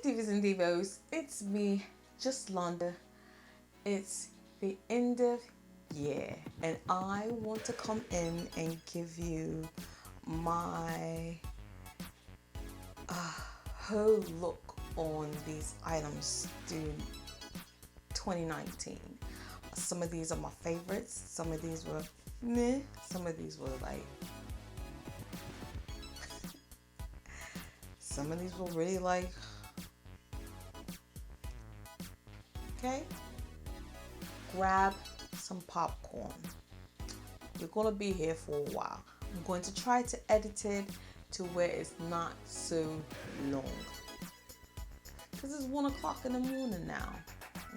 Divas and Divos, it's me, just Londa. It's the end of year, and I want to come in and give you my whole look on these items through 2019. Some of these are my favorites. Some of these were meh. Some of these were like. Some of these were really like. Okay? Grab some popcorn. We're going to be here for a while. I'm going to try to edit it to where it's not so long. Because it's 1 o'clock in the morning now.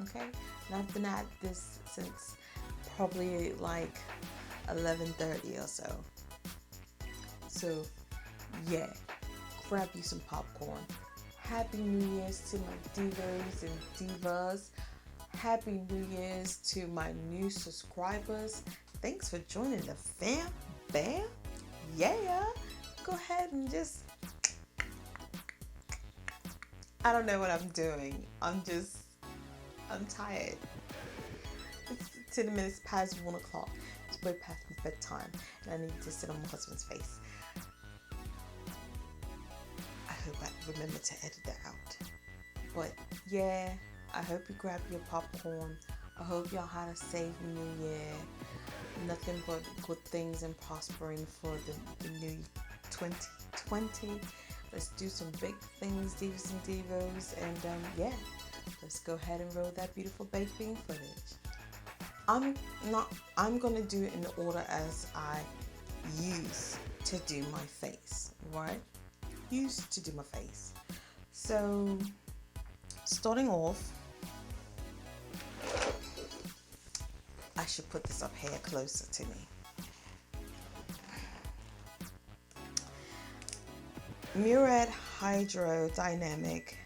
Okay? And I've been at this since probably like 11:30 or so. So, yeah. Grab you some popcorn. Happy New Year's to my divos and divas. Happy New Year's to my new subscribers. Thanks for joining the fam, bam. Yeah. Go ahead and just... I don't know what I'm doing. I'm tired. It's 10 minutes past 1 o'clock. It's way past my bedtime. And I need to sit on my husband's face. I hope I remember to edit that out. But yeah, I hope you grab your popcorn. I hope y'all had a safe new year. Nothing but good things and prospering for the new 2020. Let's do some big things, divas and divos. And yeah, let's go ahead and roll that beautiful baked bean footage. I'm gonna do it in the order as I used to do my face, right? Used to do my face. So starting off, I should put this up here closer to me. Murad Hydrodynamic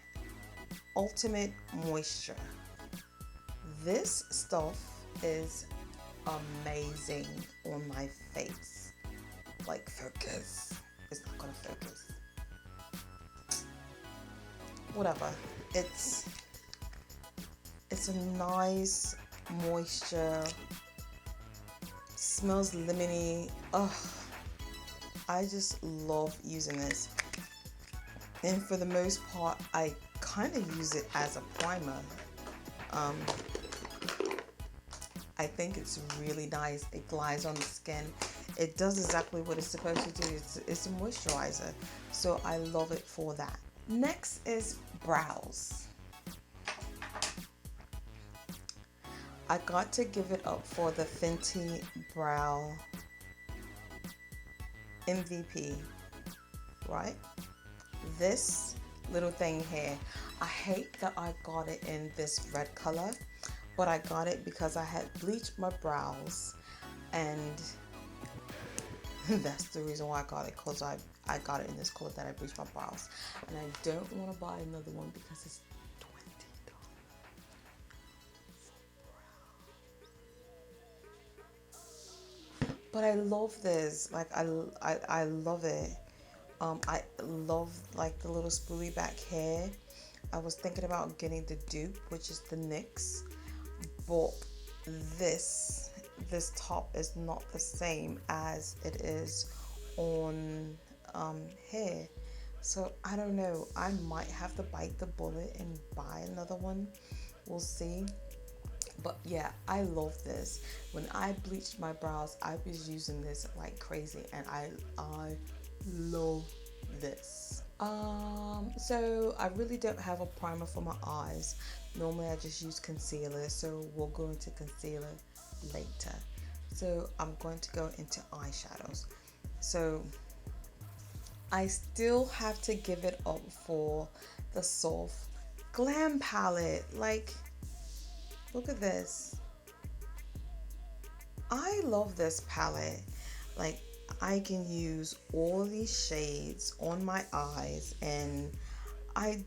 Ultimate Moisture. This stuff is amazing on my face. Like, focus. It's not gonna focus. Whatever. It's a nice moisture. Smells lemony. Ugh. I just love using this. And for the most part, I kind of use it as a primer. I think it's really nice. It glides on the skin. It does exactly what it's supposed to do. It's a moisturizer. So I love it for that. Next is brows. I got to give it up for the Fenty Brow MVP, right? This little thing here, I hate that I got it in this red color, but I got it because I had bleached my brows, and that's the reason why I got it, because I got it in this color that I bleached my brows, and I don't want to buy another one because it's $20 for brows. But I love this, like I love it. I love like the little spoolie back hair. I was thinking about getting the dupe, which is the NYX, but this top is not the same as it is on hair. So I don't know. I might have to bite the bullet and buy another one. We'll see. But yeah, I love this. When I bleached my brows, I was using this like crazy, and I love this. So I really don't have a primer for my eyes. Normally I just use concealer, so we'll go into concealer later. So I'm going to go into eyeshadows. So I still have to give it up for the Soft Glam palette. Like, look at this. I love this palette. Like, I can use all these shades on my eyes, and I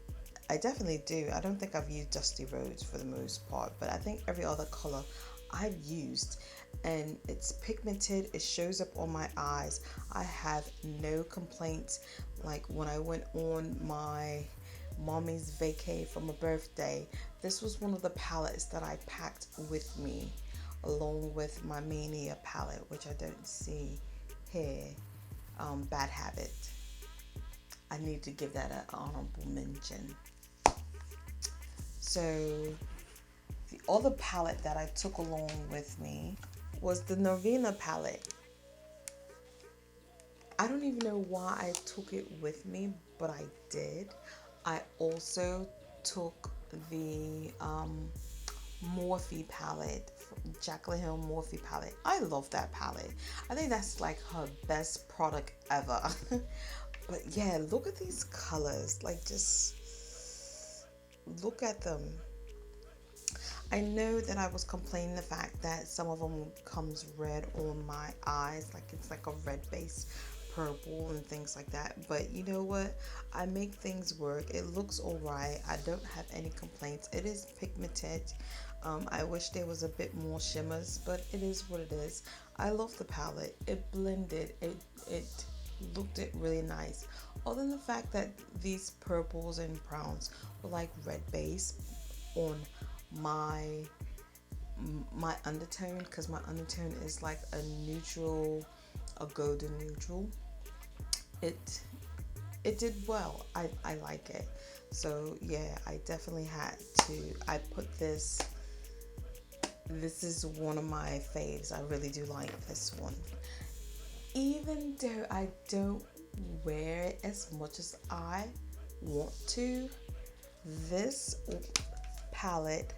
definitely do. I don't think I've used Dusty Rose for the most part, but I think every other color I've used, and it's pigmented. It shows up on my eyes. I have no complaints. Like when I went on my mommy's vacay for my birthday. This was one of the palettes that I packed with me, along with my Mania palette, which I don't see here. Bad Habit. I need to give that an honorable mention. So the other palette that I took along with me was the Norvina palette. I don't even know why I took it with me, but I did. I also took the Morphe palette, Jaclyn Hill Morphe palette. I love that palette. I think that's like her best product ever. But yeah, look at these colors. Like, just look at them. I know that I was complaining the fact that some of them comes red on my eyes, like it's like a red base purple and things like that, but you know what, I make things work. It looks all right. I don't have any complaints. It is pigmented. I wish there was a bit more shimmers, but it is what it is. I love the palette. It blended. It looked it really nice. Other than the fact that these purples and browns were like red base on my undertone, because my undertone is like a neutral, a golden neutral. It did well. I like it. So yeah, I definitely had to. I put this. This is one of my faves. I really do like this one. Even though I don't wear it as much as I want to, this palette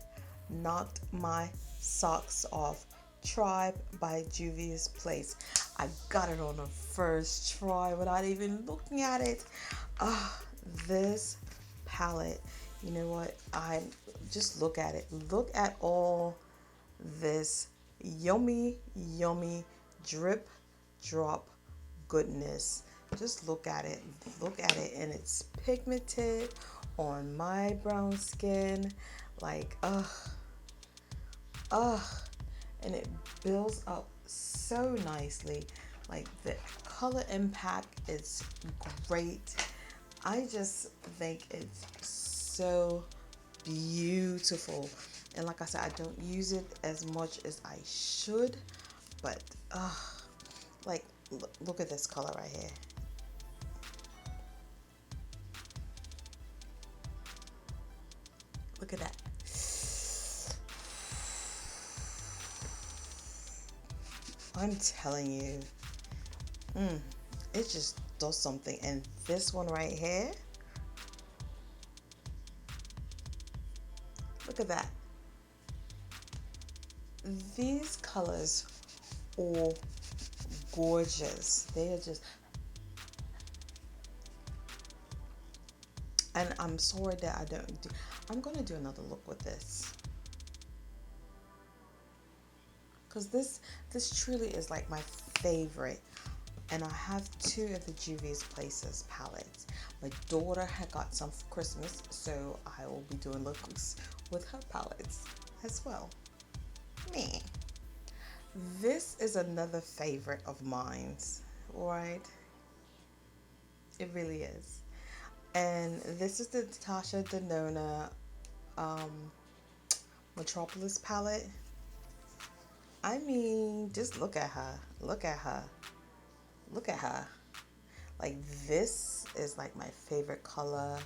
knocked my socks off. Tribe by Juvia's Place. I got it on the first try without even looking at it. This palette, you know what? I just look at it. Look at all this yummy drip drop goodness. Just look at it. Look at it, and it's pigmented on my brown skin. Like, and it builds up so nicely. Like, the color impact is great. I just think it's so beautiful. And like I said, I don't use it as much as I should, but like, look at this color right here. Look at that. I'm telling you, it just does something. And this one right here, look at that. These colors are gorgeous. They are just, and I'm sorry that I don't do, I'm gonna do another look with this, because this truly is like my favorite. And I have two of the Juvia's Places palettes. My daughter had got some for Christmas, so I will be doing looks with her palettes as well. Me. This is another favorite of mine, right? It really is. And this is the Tasha Denona Metropolis palette. I mean, just look at her. Look at her. Look at her. Like, this is like my favorite color.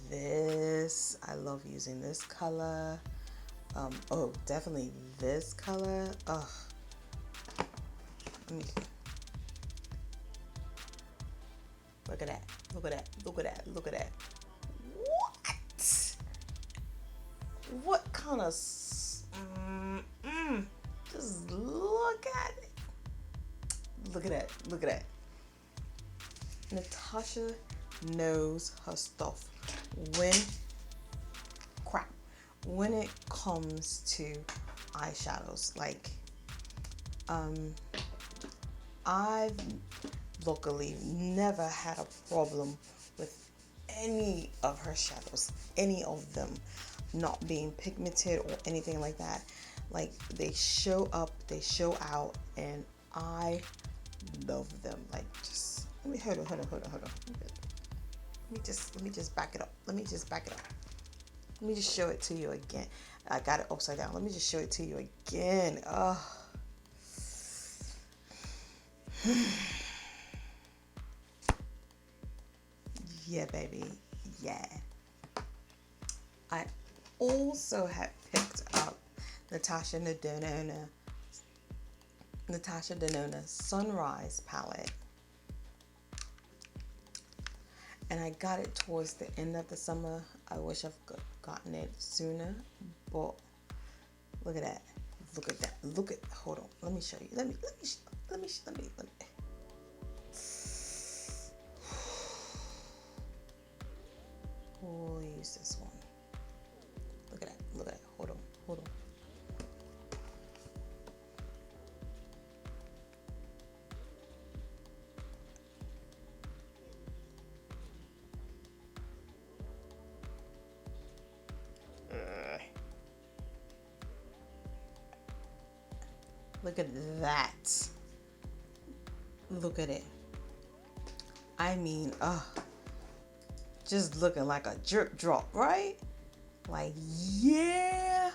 This, I love using this color. Oh, definitely this color. Ugh. Look at that. Look at that. Look at that. Look at that. What? What kind of... Just look at it. Look at that. Look at that. Natasha knows her stuff when it comes to eyeshadows. Like, I've luckily never had a problem with any of her shadows, any of them not being pigmented or anything like that. Like, they show up, they show out, and I love them. Like, just let me hold on. let me just back it up. Let me just back it up. Let me just show it to you again. I got it upside down. Let me just show it to you again. Oh. Yeah, baby. Yeah. I also had picked up Natasha Denona Sunrise palette. And I got it towards the end of the summer. I wish I've gotten it sooner, but look at that. Look at that. Look at, hold on. Let me show you. Let me. We'll use this one. Look at that. Look at that. Hold on. Look at that. Look at it. I mean, just looking like a drip drop, right? Like, yeah,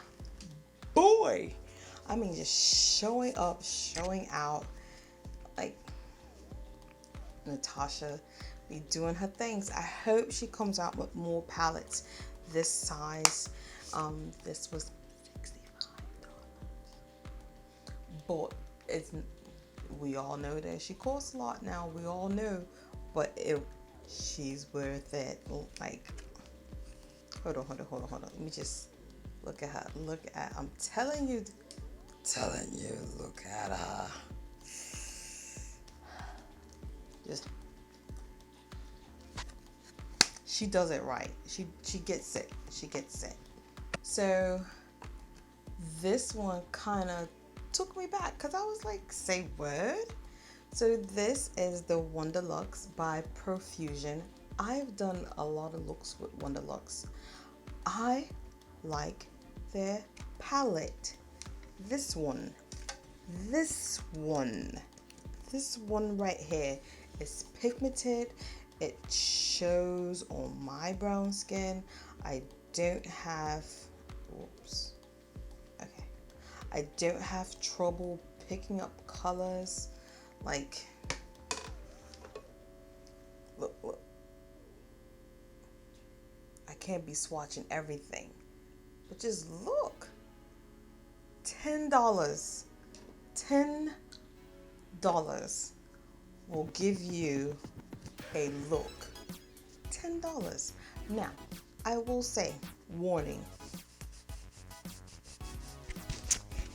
boy. I mean, just showing up, showing out. Like, Natasha be doing her things. I hope she comes out with more palettes this size. This was $65. But we all know that she costs a lot now. We all know, but she's worth it. Like, hold on. Let me just look at her. I'm telling you, look at her. Just, she does it right. She gets it. So this one kind of took me back because I was like, say word. So this is the Wonderlux by Profusion. I've done a lot of looks with Wonderlux. I like their palette. This one right here is pigmented. It shows on my brown skin. I don't have trouble picking up colors. Like, look. I can't be swatching everything, but just look. $10 will give you a look. $10. Now, I will say, warning,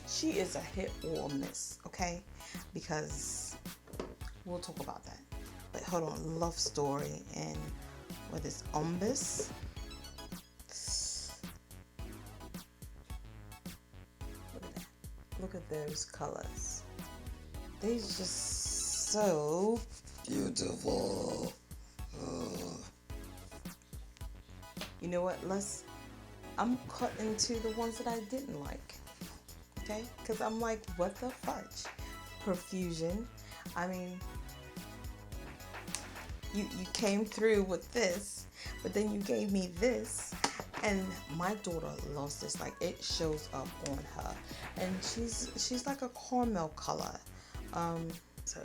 she is a hit or a miss, okay? Because we'll talk about that. But hold on, Love Story and what is Umbus? Look at that. Look at those colors. They're just so beautiful. You know what? I'm cutting to the ones that I didn't like. Okay? Because I'm like, what the fudge? Profusion. I mean, you came through with this, but then you gave me this, and my daughter loves this. Like, it shows up on her, and she's like a caramel color. So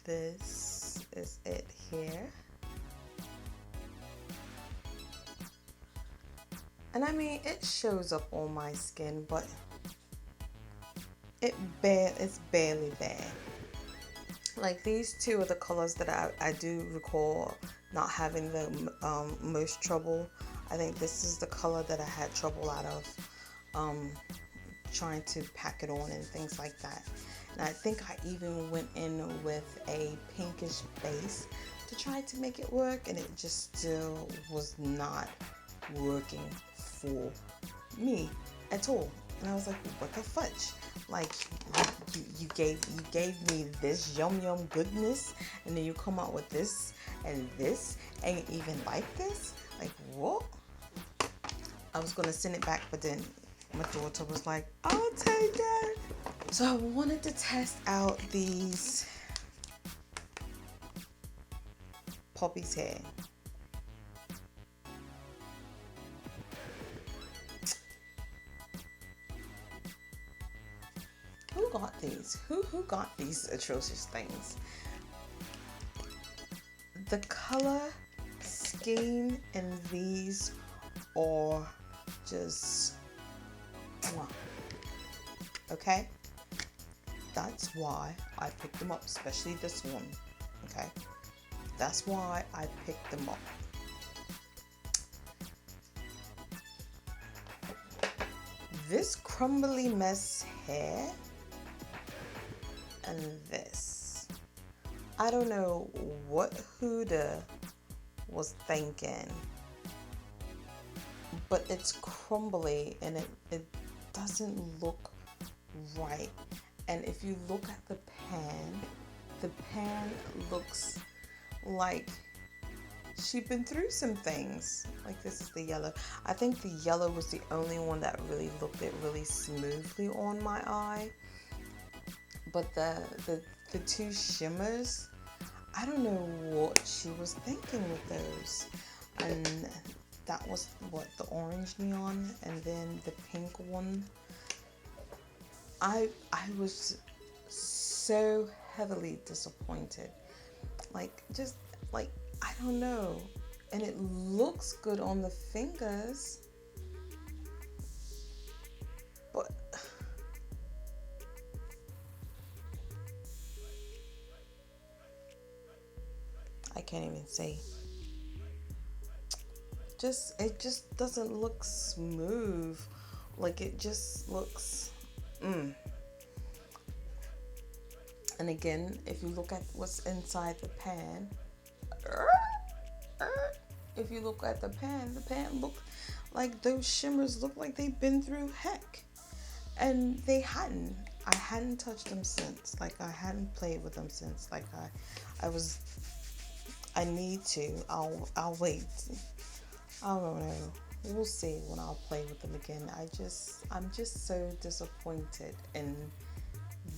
this is it here. And I mean, it shows up on my skin, but it's barely there. Like, these two are the colors that I do recall not having the most trouble. I think this is the color that I had trouble out of trying to pack it on and things like that. And I think I even went in with a pinkish base to try to make it work, and it just still was not working for me at all. And I was like, what the fudge? Like, you gave me this yum goodness, and then you come out with this and this ain't even like this? Like, what? I was gonna send it back, but then my daughter was like, I'll take it. So I wanted to test out these Poppy's hair. these? Who got these atrocious things? The color scheme in these are just mwah. Okay, that's why I picked them up, especially this one. Okay, that's why I picked them up. This crumbly mess hair and this, I don't know what Huda was thinking, but it's crumbly and it doesn't look right. And if you look at the pan looks like she'd been through some things. Like, this is the yellow. I think the yellow was the only one that really looked it really smoothly on my eye. But the two shimmers, I don't know what she was thinking with those. And that was what, the orange neon, and then the pink one. I was so heavily disappointed. Like, just like, I don't know. And it looks good on the fingers, but I can't even say. It just doesn't look smooth. Like, it just looks And again, if you look at what's inside the pan, if you look at the pan looked like those shimmers look like they've been through heck. And they hadn't. I hadn't touched them since. Like, I hadn't played with them since. Like, I need to. I'll wait. I don't know. We'll see when I'll play with them again. I'm just so disappointed in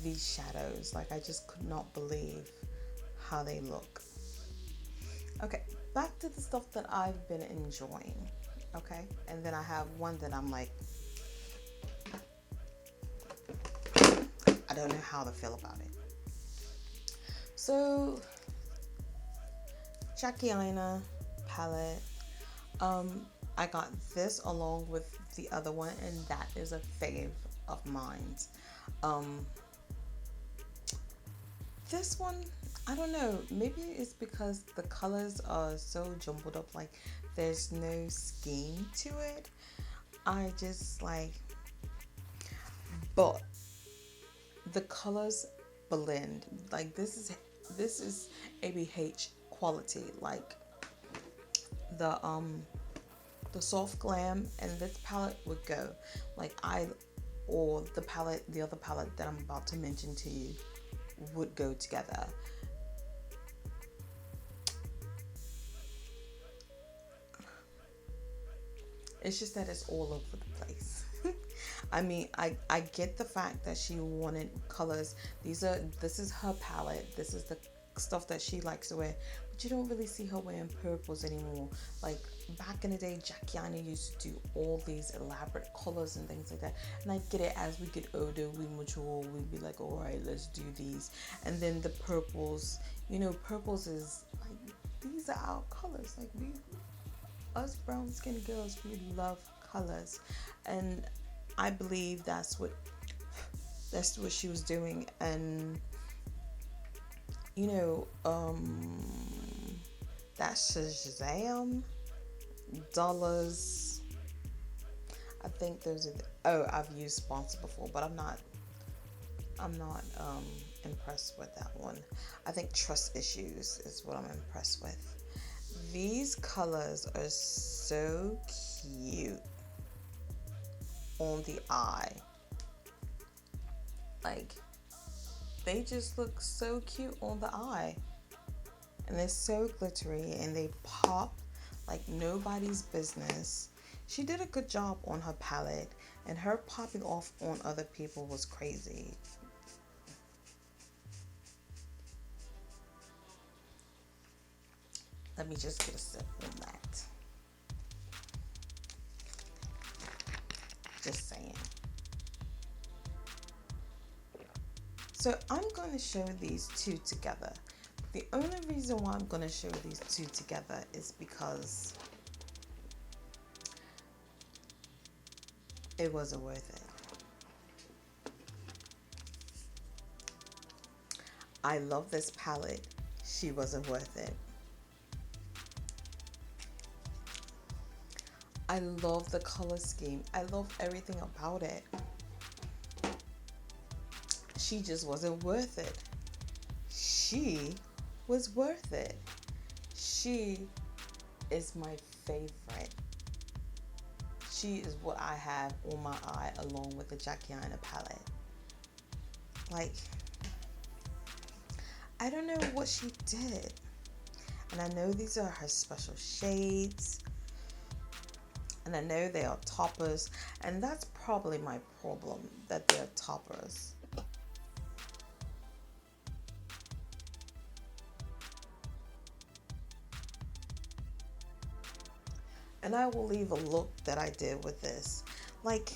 these shadows. Like, I just could not believe how they look. Okay, back to the stuff that I've been enjoying. Okay, and then I have one that I'm like, I don't know how to feel about it. So, Jackie Aina palette. I got this along with the other one, and that is a fave of mine. This one, I don't know, maybe it's because the colors are so jumbled up, like there's no scheme to it. I just like, but the colors blend. Like, this is ABH quality. Like, the soft glam and this palette would go. Like, or the other palette that I'm about to mention to you would go together. It's just that it's all over the place. I mean, I get the fact that she wanted colors. This is her palette. This is the stuff that she likes to wear. But you don't really see her wearing purples anymore. Like, back in the day, Jackie Aina used to do all these elaborate colors and things like that. And I get it, as we get older, we mature, we be like, all right, let's do these. And then the purples, purples is like, these are our colors. Like, us brown skinned girls, we love colors. And I believe that's what she was doing. And that's Shazam, dollars. I think those are I've used sponsor before, but I'm not impressed with that one. I think Trust Issues is what I'm impressed with. These colors are so cute on the eye. Like, they just look so cute on the eye. And they're so glittery and they pop like nobody's business. She did a good job on her palette, and her popping off on other people was crazy. Let me just get a sip of that. Just saying. So I'm going to show these two together. The only reason why I'm going to show these two together is because it wasn't worth it. I love this palette. She wasn't worth it. I love the color scheme. I love everything about it. She just wasn't worth it. She was worth it. She is my favorite. She is what I have on my eye along with the Jacquiana palette. Like, I don't know what she did. And I know these are her special shades. And I know they are toppers. And that's probably my problem, that they're toppers. And I will leave a look that I did with this. Like,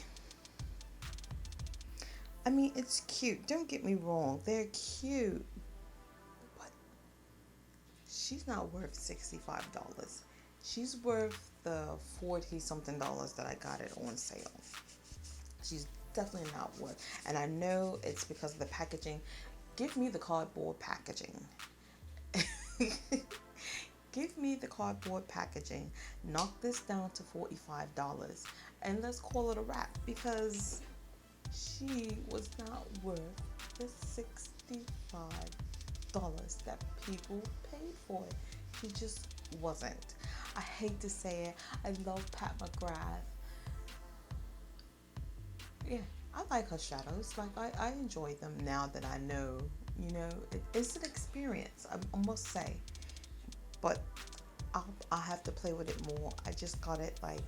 I mean, it's cute. Don't get me wrong. They're cute. But she's not worth $65. She's worth the 40 something dollars that I got it on sale. She's definitely not worth. And I know it's because of the packaging. Give me the cardboard packaging. Give me the cardboard packaging. Knock this down to $45 and let's call it a wrap, because she was not worth the $65 that people paid for it. She just wasn't. I hate to say it. I love Pat McGrath. Yeah, I like her shadows. Like, I enjoy them now that I know, it's an experience, I must say. But I'll have to play with it more. I just got it like,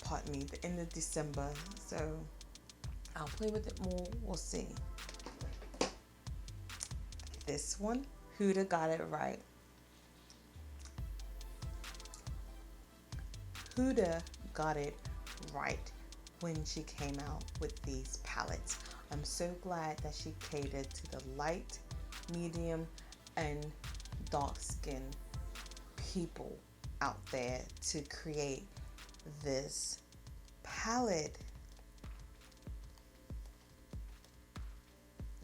pardon me, the end of December. So I'll play with it more. We'll see. This one, Huda got it right. Huda got it right when she came out with these palettes. I'm so glad that she catered to the light, medium, and dark skin people out there to create this palette.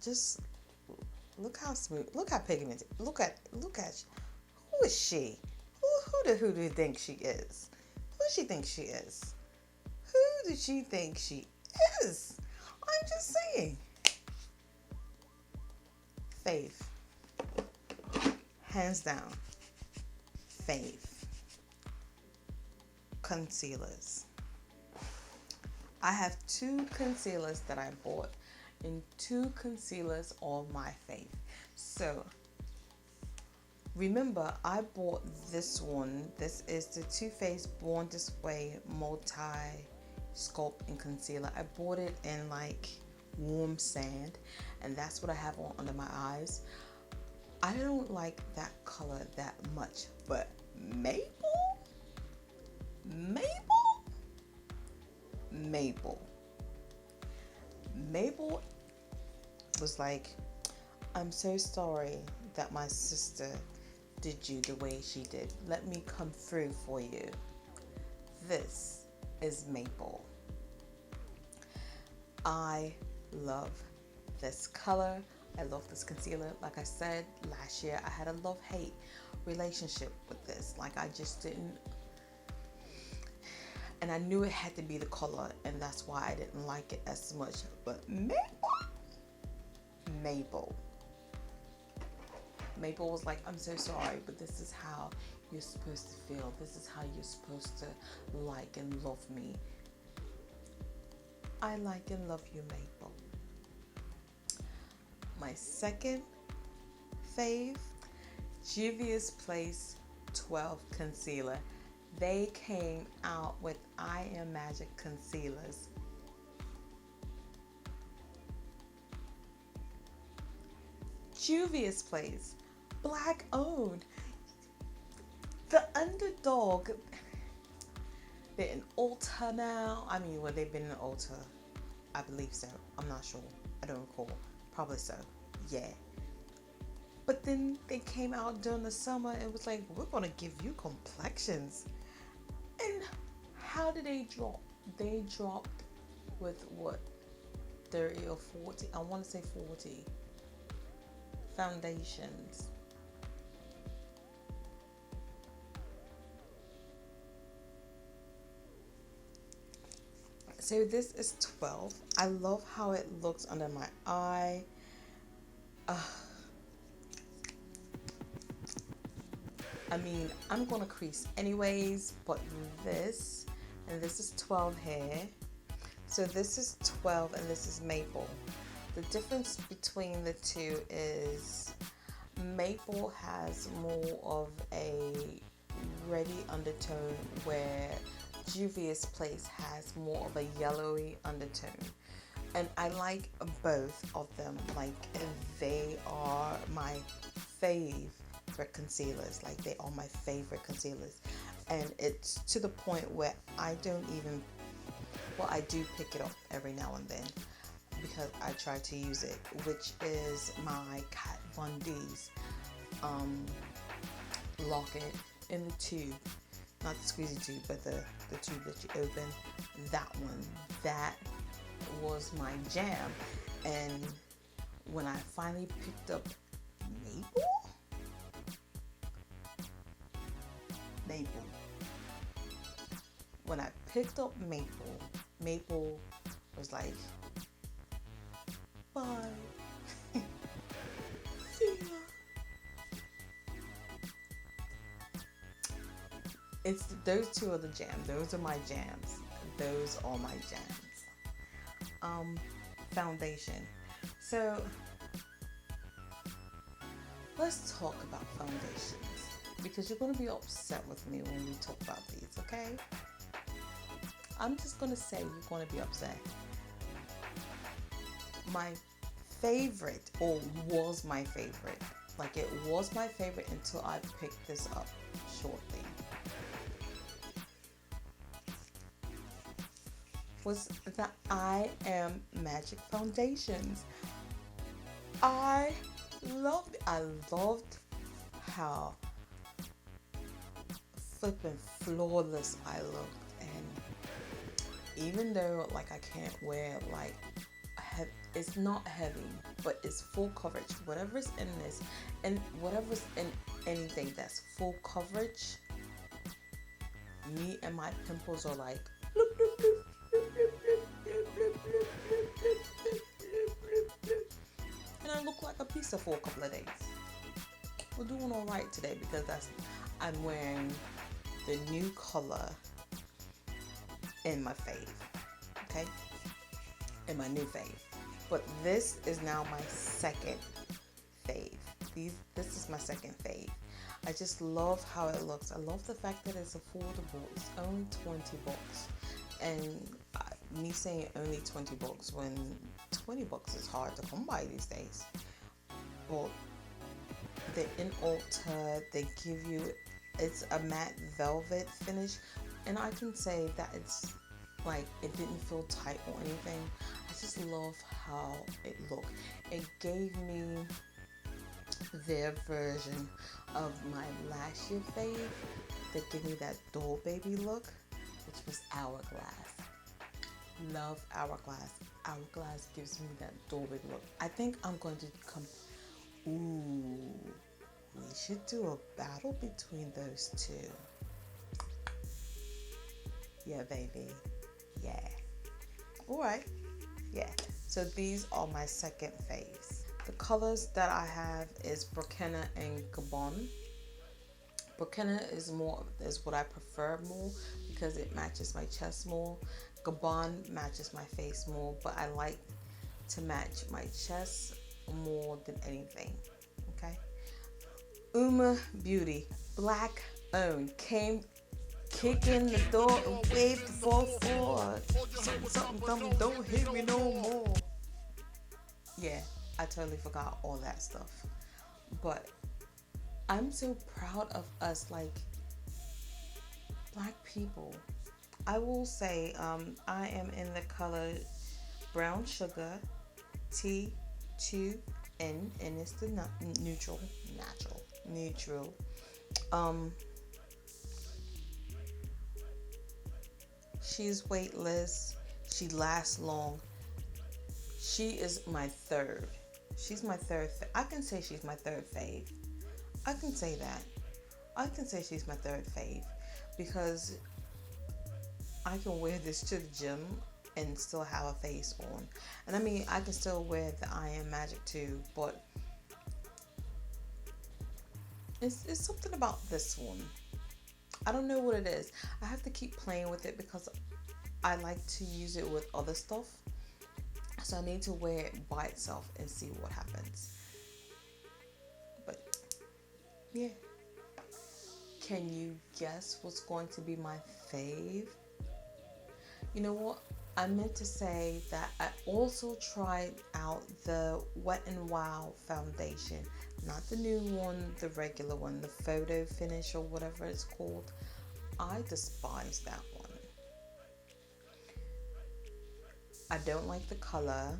Just look how smooth, look how pigmented, look at who is she? Who do you think she is? Who does she think she is? Who does she think she is? I'm just saying. Faith. Hands down. Faith. Concealers. I have 2 concealers that I bought, and 2 concealers are my faith. So remember, I bought this one. This is the Too Faced Born This Way Multi Sculpt and Concealer. I bought it in like warm sand, and that's what I have on under my eyes. I don't like that color that much, but Maple was like, I'm so sorry that my sister did you the way she did. Let me come through for you. This is Maple. I love this color. I love this concealer. Like I said, last year I had a love-hate relationship with this. Like, I just didn't, and I knew it had to be the color, and that's why I didn't like it as much. But Maple was like, I'm so sorry, but this is how you're supposed to feel. This is how you're supposed to like and love me. I like and love you, Maple. My second fave, Juvia's Place 12 Concealer. They came out with I Am Magic concealers. Juvia's Place, Black owned. The underdog. They're in Ulta now. I mean, well, they've been in Ulta. I believe so. I'm not sure. I don't recall. Probably so. Yeah. But then they came out during the summer and was like, we're gonna give you complexions. And how did they drop? They dropped with what, 30 or 40? I want to say 40 foundations. So this is 12. I love how it looks under my eye. I mean, I'm gonna crease anyways, but this, and this is 12 here. So this is 12 and this is maple. The difference between the two is maple has more of a reddy undertone, where Juvia's Place has more of a yellowy undertone. And I like both of them. Like, they are my favorite concealers. Like, they are my favorite concealers. And it's to the point where I don't even, well, I do pick it up every now and then because I try to use it, which is my Kat Von D's locket in the tube. Not the squeezy tube, but the tube that you open. That one. That was my jam. And when I finally picked up Maple. When I picked up Maple was like, bye. See ya. It's those two are the jam. Those are my jams. Those are my jams. Foundation. So let's talk about foundations, because you're going to be upset with me when we talk about these, okay? I'm just going to say you're going to be upset. My favorite, or was my favorite, like it was my favorite until I picked this up shortly, was the I Am Magic foundations. I loved how flippin' flawless I looked. And even though like I can't wear like it's not heavy, but it's full coverage, whatever's in this and whatever's in anything that's full coverage, me and my pimples are like bloop, bloop, bloop. And I look like a pizza for a couple of days. We're doing all right today because I'm wearing the new color in my fave, okay? In my new fave. But this is now my second fave. This is my second fave. I just love how it looks. I love the fact that it's affordable. It's only 20 bucks. And me saying only 20 bucks when 20 bucks is hard to come by these days. Well, they're in Ulta. They give you, it's a matte velvet finish. And I can say that it's like, it didn't feel tight or anything. I just love how it looked. It gave me their version of my last year fave that gave me that doll baby look, which was Hourglass. Love Hourglass. Hourglass gives me that doll baby look. I think I'm going to come. Ooh, we should do a battle between those two. Yeah, baby. Yeah. All right. Yeah. So these are my second faves. The colors that I have is Burkina and Gabon. Burkina is what I prefer more because it matches my chest more. Gabon matches my face more, but I like to match my chest more than anything. Okay. Uma Beauty, black owned, came kicking the door and waved the 4-4. Something coming, don't hit me no more. Yeah, I totally forgot all that stuff. But I'm so proud of us, like, black people. I will say, I am in the color Brown Sugar, T2N, and it's the neutral, natural, neutral. Um, she's weightless. She lasts long. She is my third. She's my third. I can say she's my third fave. I can say that. I can say she's my third fave because I can wear this to the gym and still have a face on. And I mean, I can still wear the I Am Magic too, but it's something about this one. I don't know what it is. I have to keep playing with it because I like to use it with other stuff. So I need to wear it by itself and see what happens. But yeah. Can you guess what's going to be my fave? You know what? I meant to say that I also tried out the Wet n Wild foundation. Not the new one, the regular one, the photo finish or whatever it's called. I despise that one. I don't like the color.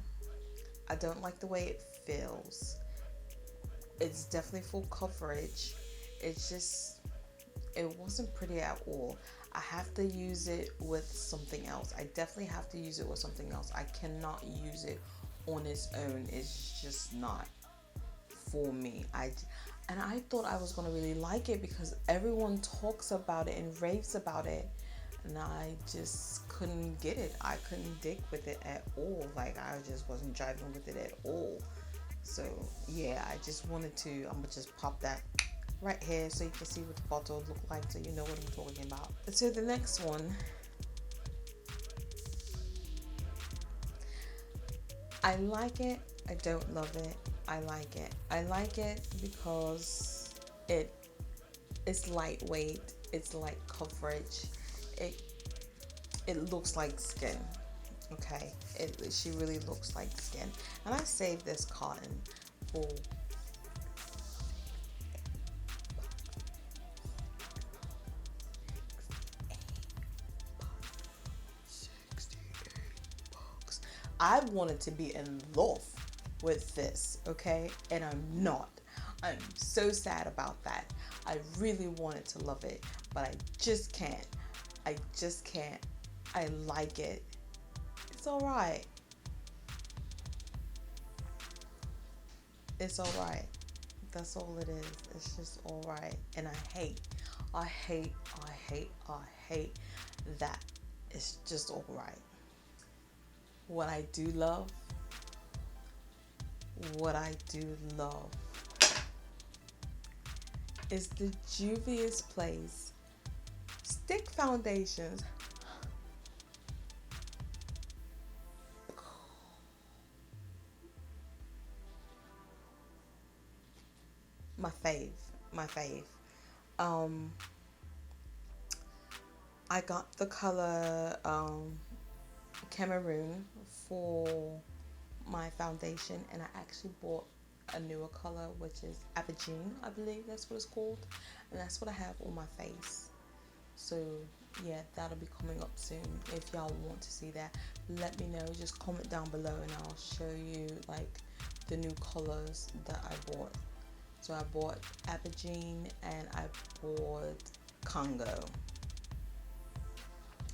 I don't like the way it feels. It's definitely full coverage. It's just, it wasn't pretty at all. I have to use it with something else. I definitely have to use it with something else. I cannot use it on its own. It's just not for me. And I thought I was gonna really like it because everyone talks about it and raves about it, and I just couldn't get it. I couldn't dig with it at all. Like, I just wasn't driving with it at all. So yeah, I just wanted to. I'm gonna just pop that right here so you can see what the bottle look like, so you know what I'm talking about. So the next one, I like it. I don't love it. I like it. I like it because it's lightweight. It's light coverage. It it looks like skin. Okay, she really looks like skin. And I saved this cotton for I wanted to be in love with this, okay? And I'm not. I'm so sad about that. I really wanted to love it, but I just can't. I just can't. I like it. It's alright. It's alright. That's all it is. It's just alright. And I hate that. It's just alright. What I do love, what I do love is the Juvia's Place stick foundations. My fave, my fave. Um, I got the color Cameroon for my foundation, and I actually bought a newer color, which is Aubergine, I believe that's what it's called, and that's what I have on my face. So yeah, that'll be coming up soon. If y'all want to see that, let me know. Just comment down below and I'll show you like the new colors that I bought. So I bought Aubergine and I bought Congo,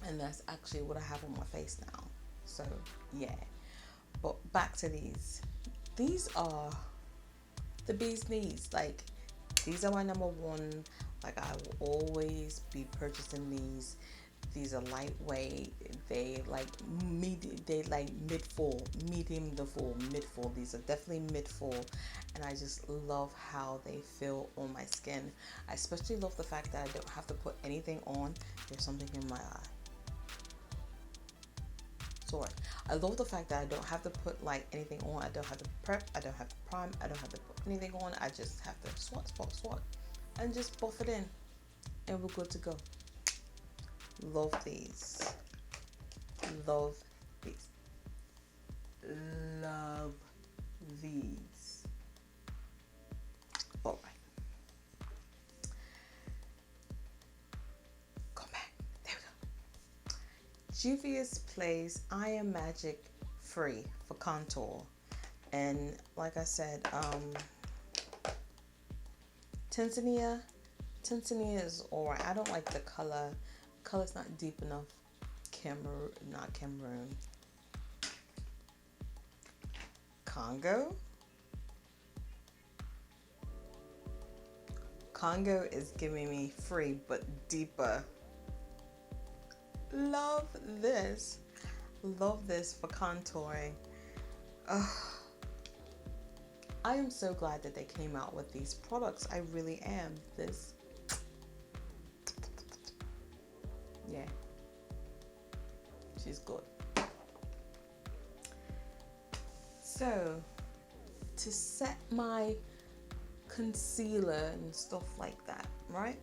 and that's actually what I have on my face now. So yeah, but back to these. These are the bee's knees. Like, these are my number one. Like, I will always be purchasing these. These are lightweight. They like mid fall, medium to full, mid fall. These are definitely mid fall, and I just love how they feel on my skin. I especially love the fact that I don't have to put anything on. There's something in my eye. Sorry. I love the fact that I don't have to put like anything on. I don't have to prep. I don't have to prime. I don't have to put anything on. I just have to swat, and just buff it in, and we're good to go. Love these. Love these. Love these. All right. Come back. There we go. Juvia's Place I Am Magic Free for contour. And like I said, Tanzania is alright. I don't like the color. Color's not deep enough. Not Cameroon. Congo? Congo is giving me free but deeper. Love this. Love this for contouring. Ugh. I am so glad that they came out with these products. I really am. This. Yeah. She's good. So, to set my concealer and stuff like that, right?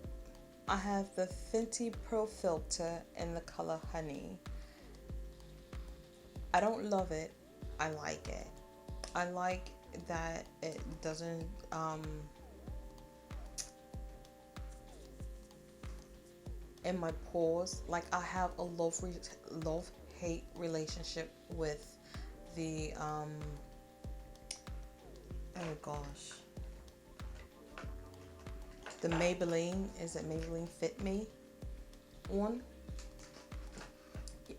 I have the Fenty Pro Filter in the color Honey. I don't love it. I like it. I like that it doesn't in my pores. Like, I have a love-hate relationship with the oh gosh, the Maybelline, is it Maybelline Fit Me one?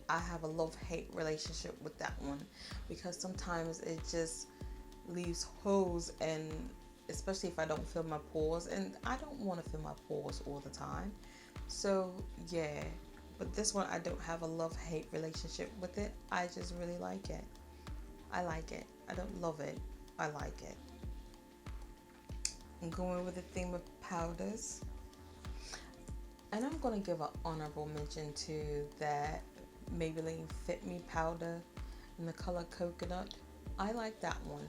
I have a love-hate relationship with that one because sometimes it just leaves holes, and especially if I don't fill my pores, and I don't want to fill my pores all the time. So yeah, but this one I don't have a love-hate relationship with it. I just really like it. I like it. I don't love it. I like it. I'm going with the theme of powders. And I'm going to give an honorable mention to that Maybelline Fit Me powder in the color Coconut. I like that one.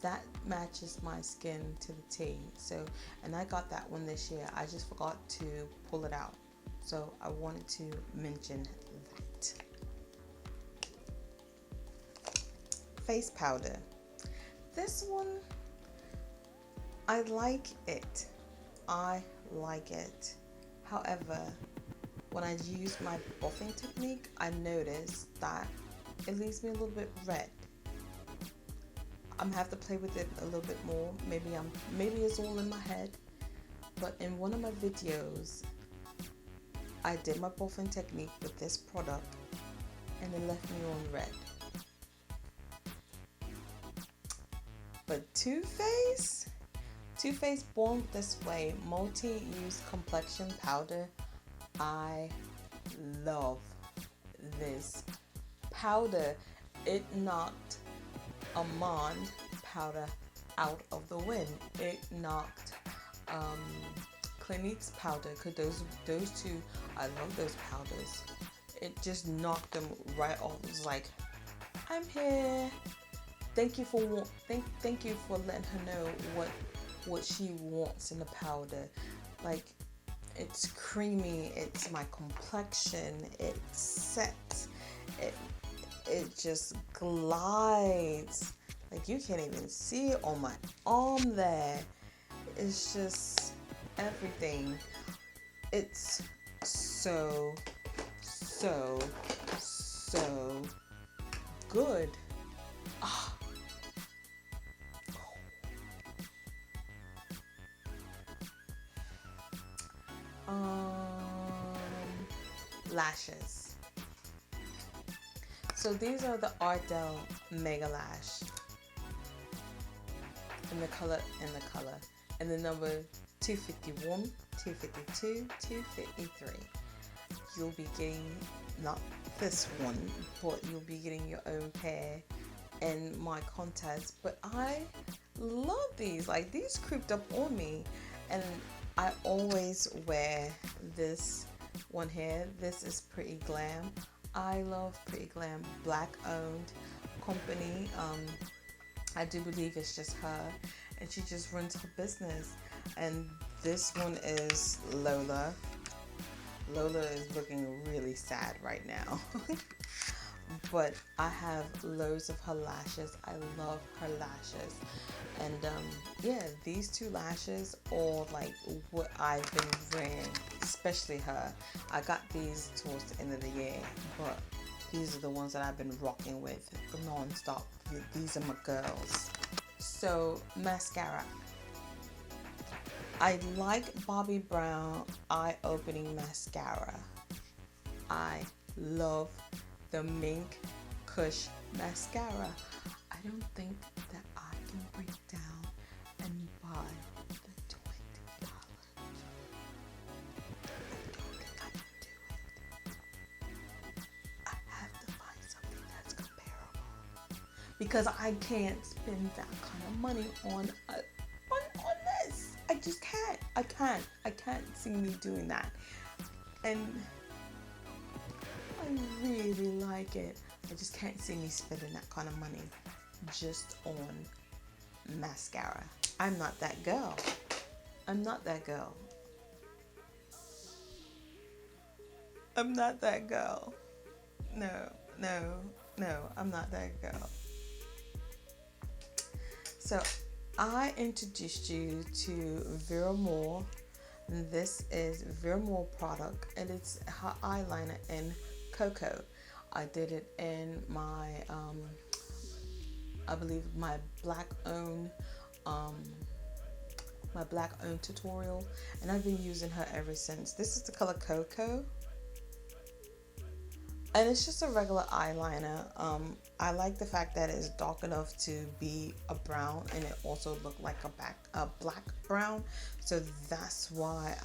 That matches my skin to the T. So, and I got that one this year. I just forgot to pull it out. So I wanted to mention that. Face powder. This one, I like it. I like it. However, when I use my buffing technique, I noticed that it leaves me a little bit red. I'm gonna have to play with it a little bit more. Maybe it's all in my head. But in one of my videos, I did my buffing technique with this product, and it left me on red. But Too Faced Born This Way multi-use complexion powder. I love this powder. It knocked Almond powder out of the wind. It knocked Clinique's powder, because those two, I love those powders. It just knocked them right off. It was like, I'm here. Thank you for letting her know what she wants in the powder. Like, it's creamy, it's my complexion, it sets, it just glides. Like, you can't even see it on my arm there. It's just everything. It's so good. Ah. Lashes. So these are the Ardell Mega Lash in the color, and the number 251, 252, 253. You'll be getting not this one, but you'll be getting your own pair in my contest. But I love these. Like, these creeped up on me, and I always wear this one here. This is Pretty Glam. I love Pretty Glam, black owned company. I do believe it's just her, and she just runs her business. And this one is Lola. Lola is looking really sad right now. But I have loads of her lashes. I love her lashes. And yeah, these two lashes are like what I've been wearing, especially her. I got these towards the end of the year, but these are the ones that I've been rocking with non-stop. These are my girls. So mascara. I like Bobbi Brown eye opening mascara. I love the Mink Kush mascara. I don't think that I can break down and buy the $20. I don't think I can do it. I have to find something that's comparable because I can't spend that kind of money on this. I just can't. I can't see me doing that. And I really like it. I just can't see me spending that kind of money just on mascara. I'm not that girl. I'm not that girl. I'm not that girl. No, no, no, I'm not that girl. So I introduced you to Vera Moore. This is Vera Moore product and it's her eyeliner in Cocoa. I did it in my I believe my black owned tutorial, and I've been using her ever since. This is the color Cocoa, and it's just a regular eyeliner. I like the fact that it's dark enough to be a brown, and it also looked like a black brown. So that's why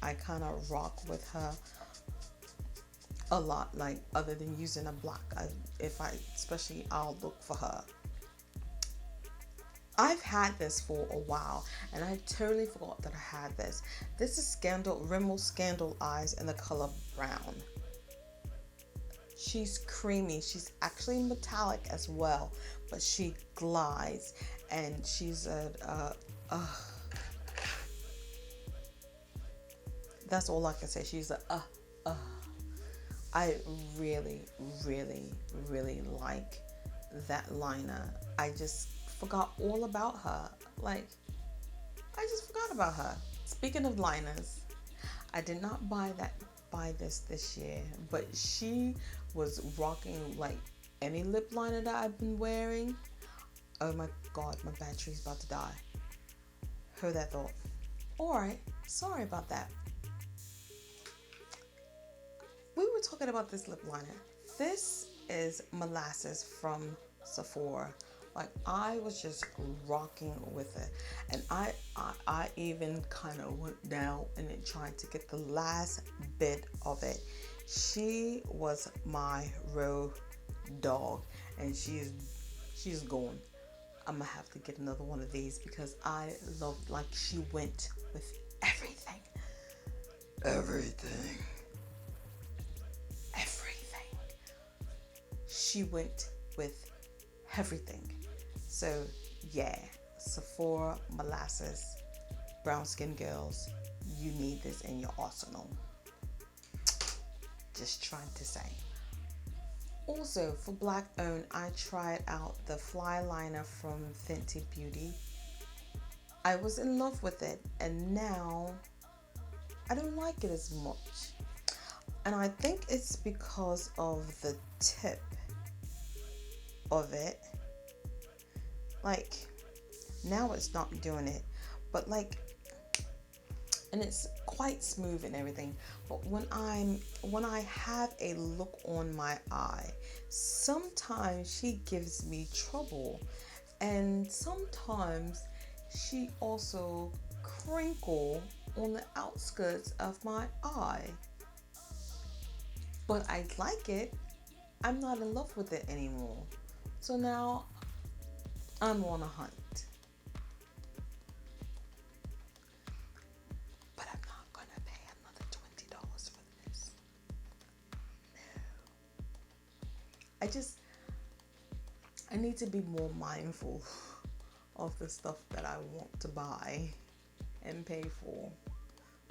I kind of rock with her a lot. Like other than using a black, especially I'll look for her. I've had this for a while and I totally forgot that I had this. This is Rimmel Scandal Eyes in the color brown. She's creamy. She's actually metallic as well, but she glides and she's that's all I can say. She's I really, really, really like that liner. I just forgot all about her. Like, I just forgot about her. Speaking of liners, I did not buy this year, but she was rocking like any lip liner that I've been wearing. Oh my god, my battery's about to die. Heard that thought. Alright, sorry about that. We were talking about this lip liner. This is Molasses from Sephora. Like, I was just rocking with it, and I even kind of went down and tried to get the last bit of it. She was my road dog, and she's gone. I'm gonna have to get another one of these because I loved, like, she went with everything. She went with everything. So yeah, Sephora Molasses, brown skin girls, you need this in your arsenal. Just trying to say. Also, for black owned, I tried out the fly liner from Fenty Beauty. I was in love with it, and now I don't like it as much. And I think it's because of the tip of it. Like, now it's not doing it, but like, and it's quite smooth and everything, but when I have a look on my eye, sometimes she gives me trouble, and sometimes she also crinkle on the outskirts of my eye. But I like it. I'm not in love with it anymore. So now I'm on a hunt. But I'm not going to pay another $20 for this. No. I need to be more mindful of the stuff that I want to buy and pay for.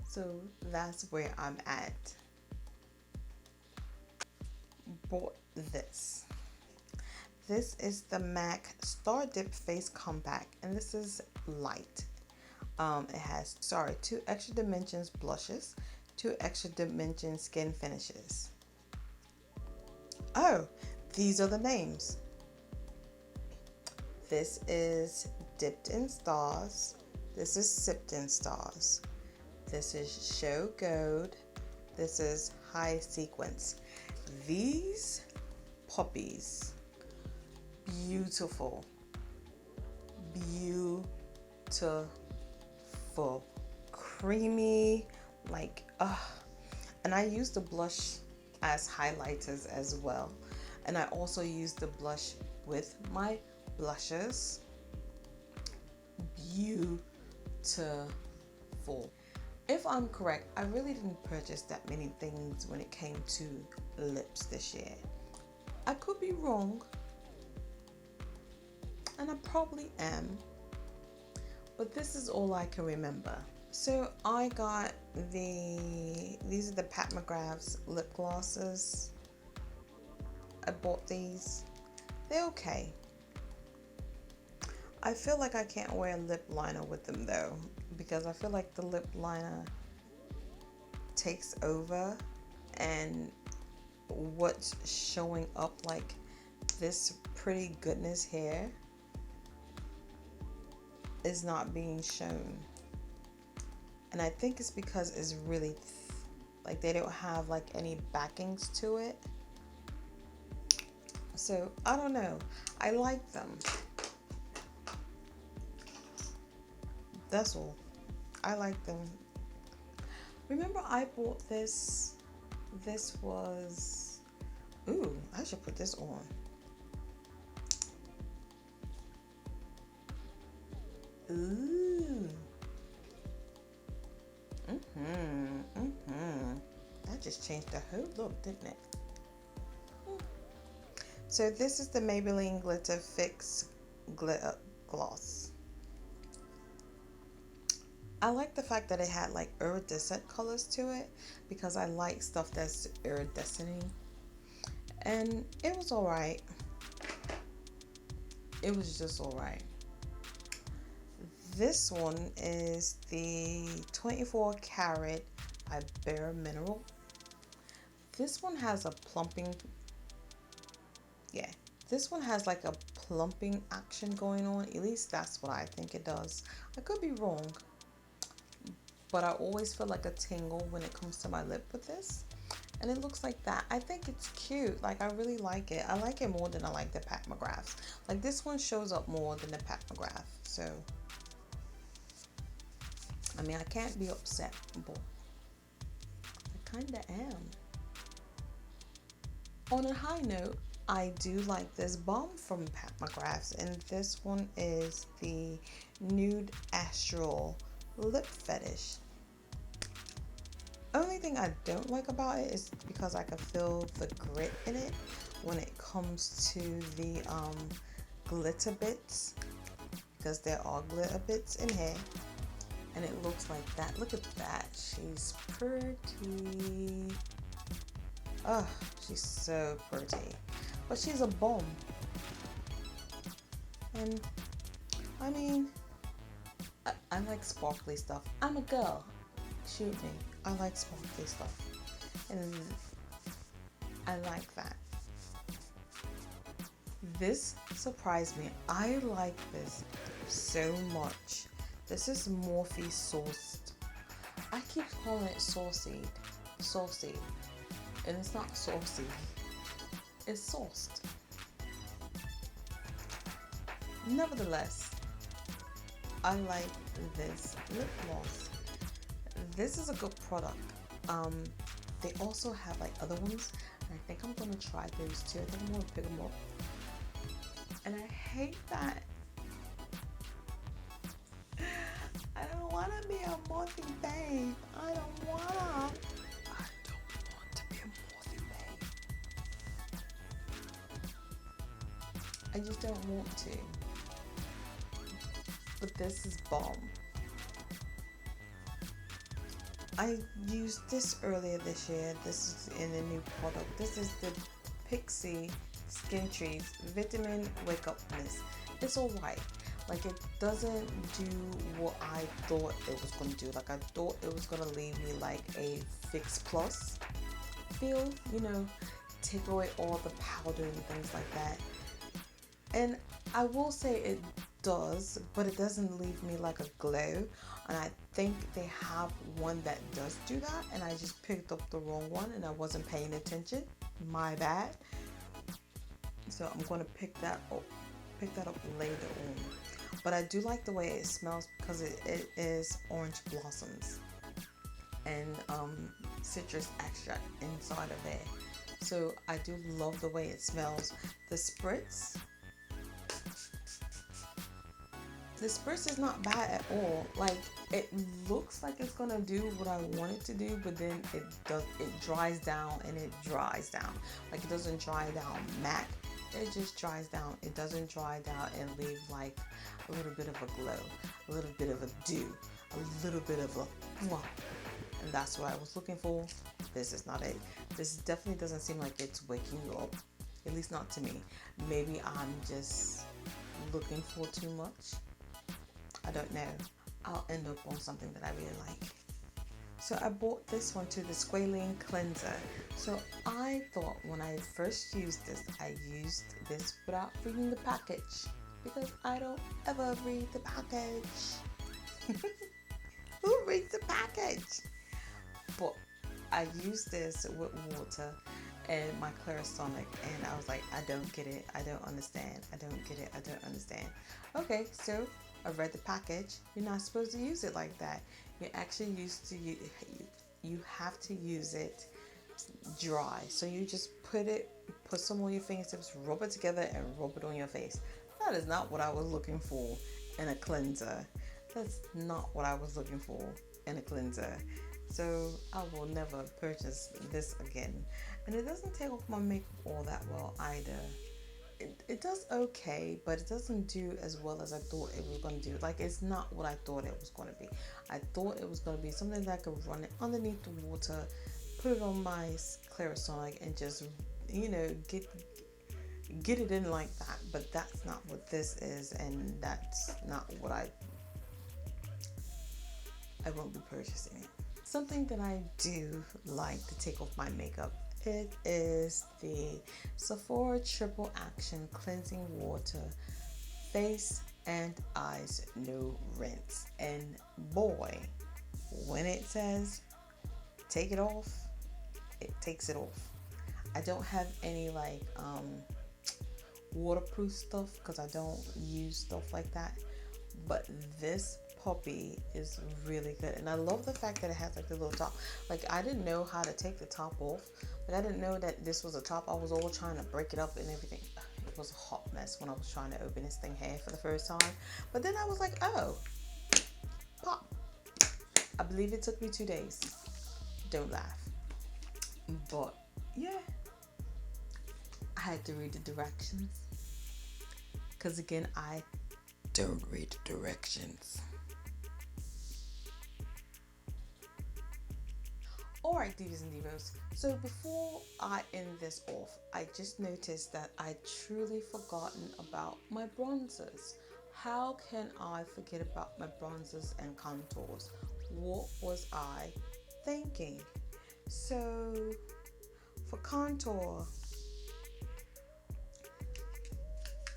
So that's where I'm at. Bought this. This is the MAC Star Dip Face Compact, and this is light. It has, 2 extra dimensions blushes, 2 extra dimension skin finishes. Oh, these are the names. This is Dipped in Stars. This is Sipped in Stars. This is Show Gold. This is High Sequence. These puppies, beautiful. Beautiful. Creamy, like, and I use the blush as highlighters as well. And I also use the blush with my blushes. Beautiful. If I'm correct, I really didn't purchase that many things when it came to lips this year. I could be wrong, and I probably am, but this is all I can remember. So I got these are the Pat McGrath's lip glosses. I bought these. They're okay. I feel like I can't wear a lip liner with them though, because I feel like the lip liner takes over, and what's showing up, like this pretty goodness here, is not being shown. And I think it's because it's really like they don't have like any backings to it. So I don't know. I like them. That's all. I like them. Remember I bought this. This was, ooh, I should put this on. Ooh. That just changed the whole look, didn't it? So this is the Maybelline Glitter Fix Glitter Gloss. I like the fact that it had like iridescent colors to it, because I like stuff that's iridescent. And it was alright. It was just alright. This one is the 24 Karat by Bare Mineral. This one has a plumping, this one has like a plumping action going on. At least that's what I think it does. I could be wrong, but I always feel like a tingle when it comes to my lip with this. And it looks like that. I think it's cute. Like, I really like it. I like it more than I like the Pat McGrath's. Like, this one shows up more than the Pat McGrath. So, I mean, I can't be upset, but I kind of am. On a high note, I do like this balm from Pat McGrath's, and this one is the Nude Astral Lip Fetish. Only thing I don't like about it is because I can feel the grit in it when it comes to the glitter bits, because there are glitter bits in here, and it looks like that. Look at that. She's pretty. Oh, she's so pretty. But she's a bomb. And I mean, I like sparkly stuff. I'm a girl. Shoot me. I like sparkly stuff. And I like that. This surprised me. I like this so much. This is Morphe Sourced. I keep calling it Saucy. Saucy. And it's not saucy. It's sourced. Nevertheless, I like this lip gloss. This is a good product. They also have like other ones, and I think I'm gonna try those too. I think I'm gonna pick them up. And I hate that I don't wanna be a Morphe babe. I don't want to be a Morphe babe. I just don't want to. But this is bomb. I used this earlier this year. This is in a new product. This is the Pixie Skin Trees Vitamin Wake Up Mist. It's alright. Like, it doesn't do what I thought it was going to do. Like, I thought it was going to leave me like a Fix Plus feel, you know, take away all the powder and things like that. And I will say does, but it doesn't leave me like a glow. And I think they have one that does do that, and I just picked up the wrong one and I wasn't paying attention. My bad. So I'm gonna pick that up later on. But I do like the way it smells because it is orange blossoms and citrus extract inside of it. So I do love the way it smells. The spritz, the spritz is not bad at all. Like, it looks like it's gonna do what I want it to do, but then it dries down and it dries down. Like, it doesn't dry down matte. It just dries down. It doesn't dry down and leave like a little bit of a glow, a little bit of a dew, a little bit of a mwah. And that's what I was looking for. This is not it. This definitely doesn't seem like it's waking you up. At least not to me. Maybe I'm just looking for too much. I don't know. I'll end up on something that I really like. So I bought this one too, the squalene cleanser. So I thought when I first used this, I used this without reading the package, because I don't ever read the package. Who reads the package? But I used this with water and my Clarisonic, and I was like, I don't get it. I don't understand. I don't get it. I don't understand. Okay, so I read the package. You're not supposed to use it like that. You're actually you have to use it dry. So you just put some on your fingertips, rub it together, and rub it on your face. That is not what I was looking for in a cleanser. That's not what I was looking for in a cleanser. So I will never purchase this again. And it doesn't take off my makeup all that well either. It does okay, but it doesn't do as well as I thought it was going to do. Like, it's not what I thought it was going to be. I thought it was going to be something that I could run it underneath the water, put it on my Clarisonic, and just, get it in like that. But that's not what this is, and that's not what I won't be purchasing it. Something that I do like to take off my makeup, it is the Sephora Triple Action Cleansing Water Face and Eyes No Rinse. And boy, when it says take it off, it takes it off. I don't have any waterproof stuff because I don't use stuff like that, but this puppy is really good. And I love the fact that it has like the little top. Like, I didn't know how to take the top off. Like, I didn't know that this was a top. I was all trying to break it up and everything. It was a hot mess when I was trying to open this thing here for the first time. But then I was like, oh, pop. I believe it took me 2 days. Don't laugh. But yeah, I had to read the directions, because again, I don't read the directions. Alright, Divas and Divos, so before I end this off, I just noticed that I truly forgotten about my bronzers. How can I forget about my bronzers and contours? What was I thinking? So for contour,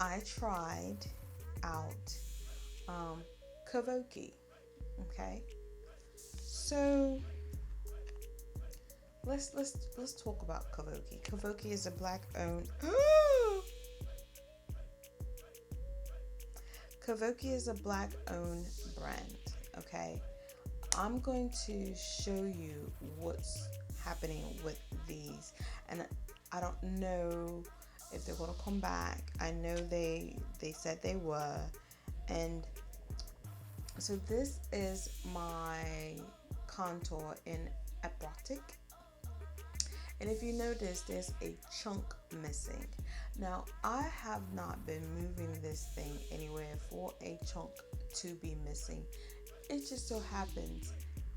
I tried out Kavoki. Okay, so let's talk about Kavoki. Kavoki is a black owned Kavoki is a black owned brand. Okay, I'm going to show you what's happening with these, and I don't know if they're going to come back. I know they said they were. And so this is my contour in Erotic. And if you notice, there's a chunk missing. Now, I have not been moving this thing anywhere for a chunk to be missing. It just so happens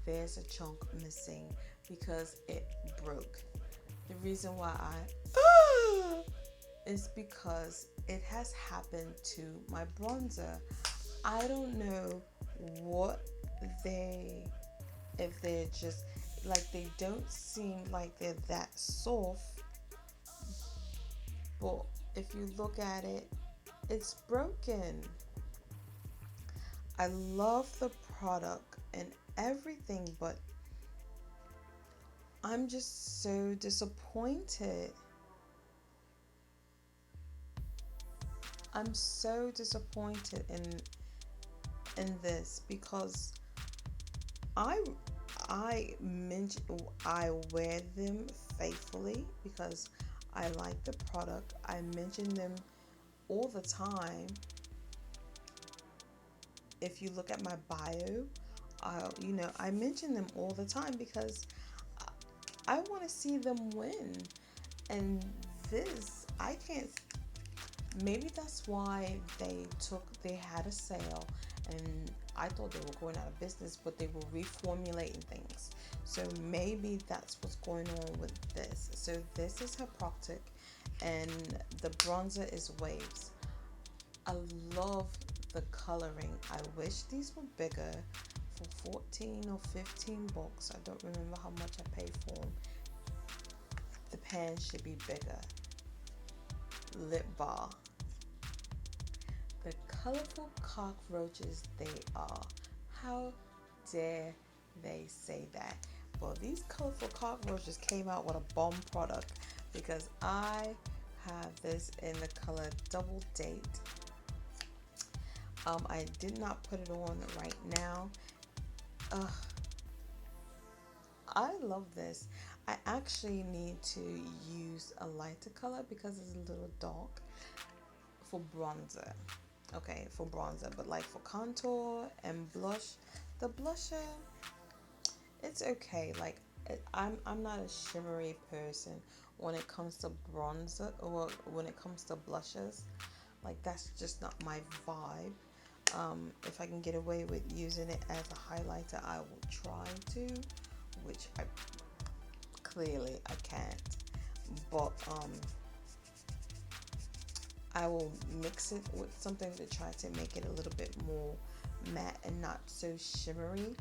there's a chunk missing because it broke. The reason why is because it has happened to my bronzer. I don't know if they're just like, they don't seem like they're that soft, but if you look at it, it's broken. I love the product and everything, but I'm just so disappointed. I'm so disappointed in this because I I wear them faithfully because I like the product. I mention them all the time. If you look at my bio, I mention them all the time because I want to see them win. And this, I can't. Maybe that's why they had a sale, and I thought they were going out of business, but they were reformulating things. So maybe that's what's going on with this. So this is Hypoctic, and the bronzer is Waves. I love the coloring. I wish these were bigger. For 14 or 15 bucks, I don't remember how much I paid for them. The pan should be bigger. Lip bar. The colorful cockroaches they are. How dare they say that? Well, these colorful cockroaches came out with a bomb product because I have this in the color Double Date. I did not put it on right now. Ugh, I love this. I actually need to use a lighter color because it's a little dark for bronzer. Okay, for bronzer, but like for contour and blush, the blusher, it's okay. Like I'm not a shimmery person when it comes to bronzer or when it comes to blushes. Like that's just not my vibe. If I can get away with using it as a highlighter, I will try to, which I clearly I can't. But I will mix it with something to try to make it a little bit more matte and not so shimmery.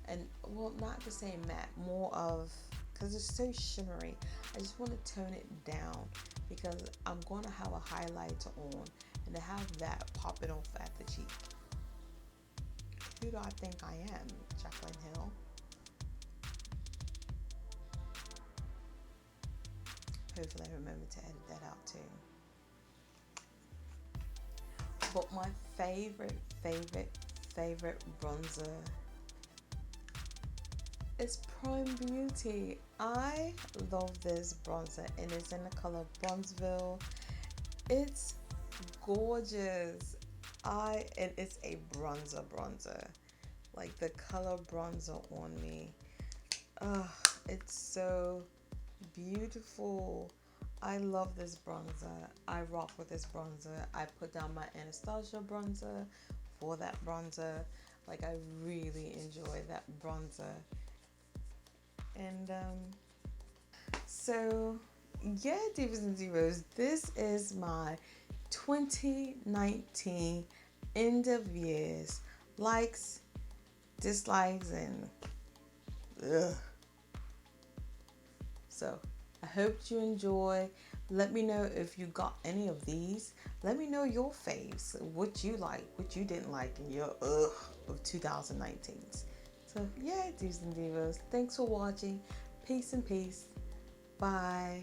And well, not to say matte, more of, because it's so shimmery, I just want to tone it down because I'm going to have a highlighter on and to have that popping off at the cheek. Who do I think I am? Jacqueline Hill. Hopefully I remember to edit that out too. But my favorite bronzer is Prime Beauty. I love this bronzer and it's in the color Bronzeville. It's gorgeous. And it's a bronzer. Like the color bronzer on me. It's so beautiful. I love this bronzer. I rock with this bronzer. I put down my Anastasia bronzer for that bronzer. Like I really enjoy that bronzer. And so yeah, Divas and Divos, this is my 2019 end of years likes, dislikes, and ugh. So I hope you enjoy. Let me know if you got any of these. Let me know your faves, what you like, what you didn't like in your of 2019s. So yeah, Divas and Divos, thanks for watching. Peace and peace. Bye.